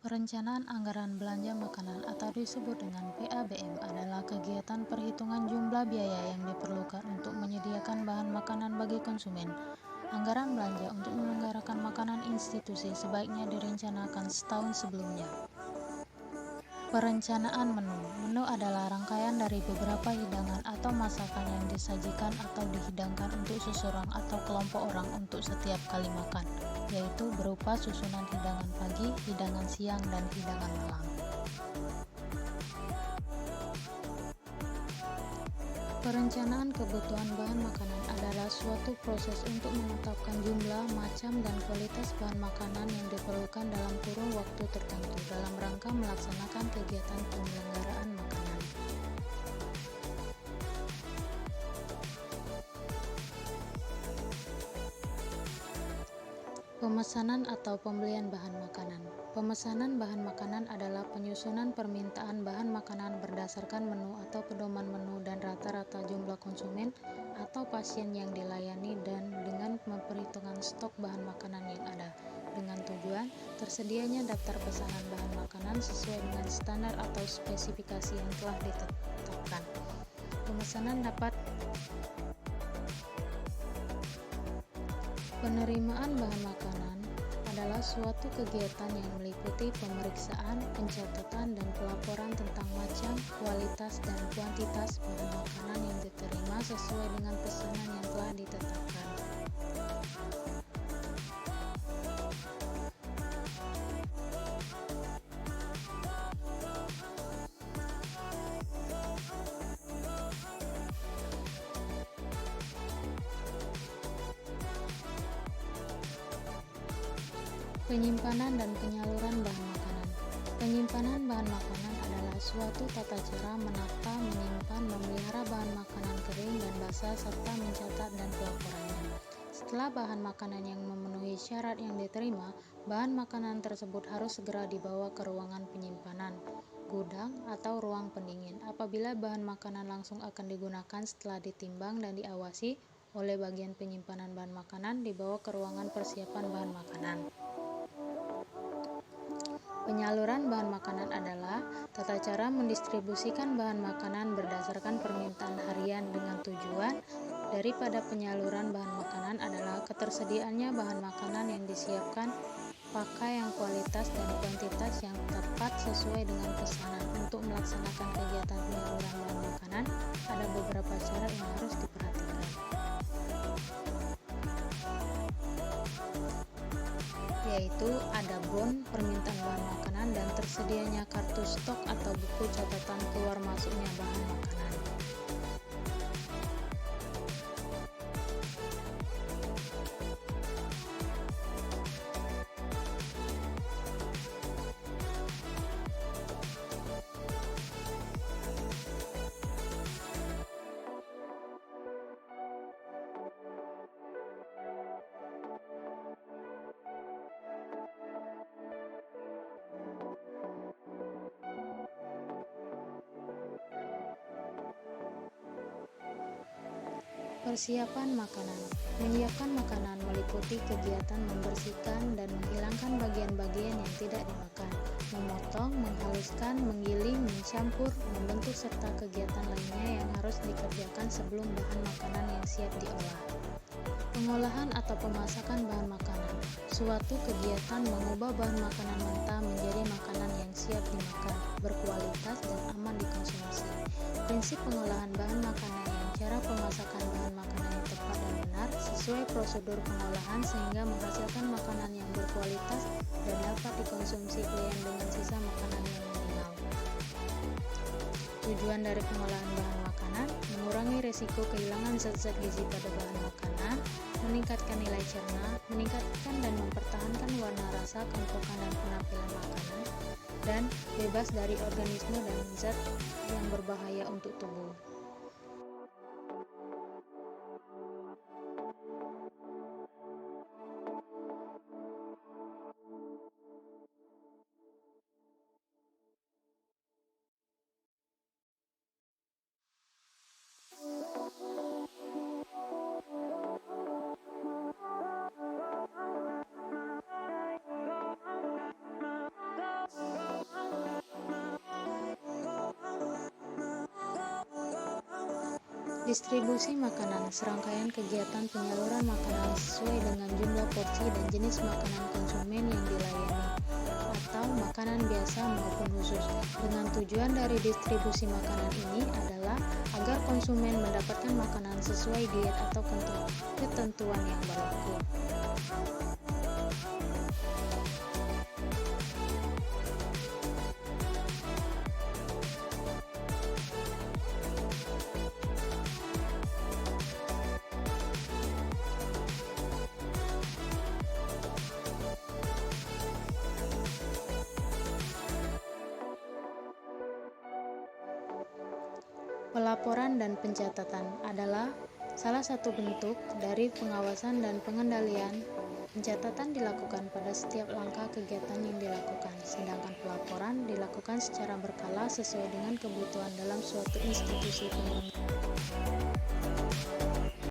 Perencanaan anggaran belanja makanan atau disebut dengan PABM adalah kegiatan perhitungan jumlah biaya yang diperlukan untuk menyediakan bahan makanan bagi konsumen. Anggaran belanja untuk menyelenggarakan makanan institusi sebaiknya direncanakan setahun sebelumnya. Perencanaan menu. Menu adalah rangkaian dari beberapa hidangan atau masakan yang disajikan atau dihidangkan untuk seseorang atau kelompok orang untuk setiap kali makan, yaitu berupa susunan hidangan pagi, hidangan siang, dan hidangan malam. Perencanaan kebutuhan bahan makanan adalah suatu proses untuk menetapkan jumlah, macam, dan kualitas bahan makanan yang diperlukan dalam kurun waktu tertentu dalam rangka melaksanakan kegiatan penyelenggaraan makanan. Pemesanan atau pembelian bahan makanan. Pemesanan bahan makanan adalah penyusunan permintaan bahan makanan berdasarkan menu atau pedoman menu dan rata-rata jumlah konsumen atau pasien yang dilayani dan dengan memperhitungkan stok bahan makanan yang ada, dengan tujuan tersedianya daftar pesanan bahan makanan sesuai dengan standar atau spesifikasi yang telah ditetapkan. Pemesanan dapat Penerimaan bahan makanan adalah suatu kegiatan yang meliputi pemeriksaan, pencatatan, dan pelaporan tentang macam, kualitas, dan kuantitas bahan makanan yang diterima sesuai dengan pesanan yang telah ditetapkan. Penyimpanan dan penyaluran bahan makanan. Penyimpanan bahan makanan adalah suatu tata cara menata, menyimpan, memelihara bahan makanan kering dan basah serta mencatat dan pelaporannya. Setelah bahan makanan yang memenuhi syarat yang diterima, bahan makanan tersebut harus segera dibawa ke ruangan penyimpanan, gudang, atau ruang pendingin. Apabila bahan makanan langsung akan digunakan setelah ditimbang dan diawasi oleh bagian penyimpanan bahan makanan, dibawa ke ruangan persiapan bahan makanan. Penyaluran bahan makanan adalah tata cara mendistribusikan bahan makanan berdasarkan permintaan harian dengan tujuan daripada penyaluran bahan makanan adalah ketersediaannya bahan makanan yang disiapkan pakai yang kualitas dan kuantitas yang tepat sesuai dengan pesanan. Untuk melaksanakan kegiatan penyaluran bahan makanan, ada beberapa syarat yang harus diperhatikan, yaitu ada bon permintaan bahan makanan dan tersedianya kartu stok atau buku catatan keluar masuknya bahan makanan. Persiapan makanan. Menyiapkan makanan meliputi kegiatan membersihkan dan menghilangkan bagian-bagian yang tidak dimakan, memotong, menghaluskan, menggiling, mencampur, membentuk serta kegiatan lainnya yang harus dikerjakan sebelum bahan makanan yang siap diolah. Pengolahan atau pemasakan bahan makanan. Suatu kegiatan mengubah bahan makanan mentah menjadi makanan yang siap dimakan, berkualitas dan aman dikonsumsi. Prinsip pengolahan bahan makanan yang cara pemasakan bahan makanan yang tepat dan benar sesuai prosedur pengolahan sehingga menghasilkan makanan yang berkualitas dan dapat dikonsumsi klien dengan sisa makanan yang minimal. Tujuan dari pengolahan bahan makanan: mengurangi risiko kehilangan zat-zat gizi pada bahan makanan, meningkatkan nilai cerna, meningkatkan dan mempertahankan warna, rasa, keempatkan dan penampilan makanan, dan bebas dari organisme dan zat yang berbahaya untuk tubuh. Distribusi makanan, serangkaian kegiatan penyaluran makanan sesuai dengan jumlah porsi dan jenis makanan konsumen yang dilayani, atau makanan biasa maupun khusus. Dengan tujuan dari distribusi makanan ini adalah agar konsumen mendapatkan makanan sesuai diet atau ketentuan yang berlaku. Pelaporan dan pencatatan adalah salah satu bentuk dari pengawasan dan pengendalian. Pencatatan dilakukan pada setiap langkah kegiatan yang dilakukan, sedangkan pelaporan dilakukan secara berkala sesuai dengan kebutuhan dalam suatu institusi penyelenggara.